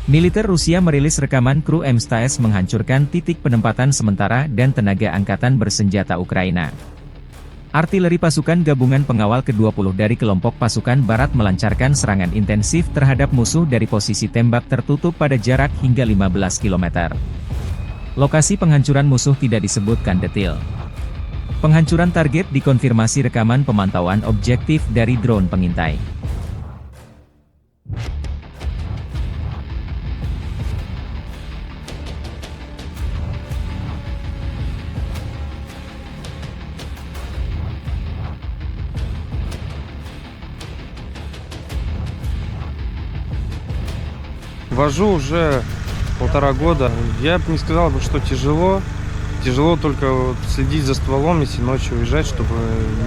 Militer Rusia merilis rekaman kru M-STS menghancurkan titik penempatan sementara dan tenaga angkatan bersenjata Ukraina. Artileri pasukan gabungan pengawal ke-20 dari kelompok pasukan barat melancarkan serangan intensif terhadap musuh dari posisi tembak tertutup pada jarak hingga 15 km. Lokasi penghancuran musuh tidak disebutkan detail. Penghancuran target dikonfirmasi rekaman pemantauan objektif dari drone pengintai. Вожу уже 1,5 года. Я бы не сказал, что тяжело. Тяжело только вот следить за стволом, если ночью уезжать, чтобы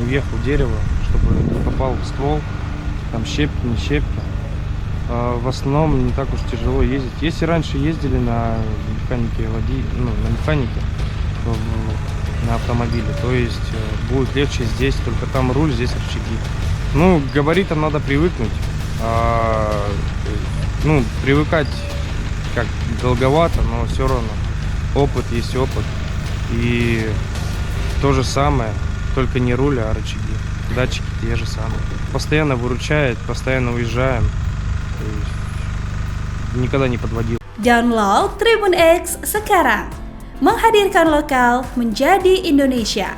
не въехал в дерево, чтобы не попал в ствол. Там щепки, не щепки. В основном не так уж тяжело ездить. Если раньше ездили на механике, на механике, на автомобиле, то есть будет легче здесь, только там руль, здесь рычаги. Ну, к габаритам надо привыкнуть. Привыкать как долговато, но все равно опыт есть опыт. И то же самое, только не руль, а рычаги. Датчики те же самые. Постоянно выручает, постоянно уезжаем. То есть никогда не подводил. Download Tribun X sekarang. Menghadirkan lokal menjadi Indonesia.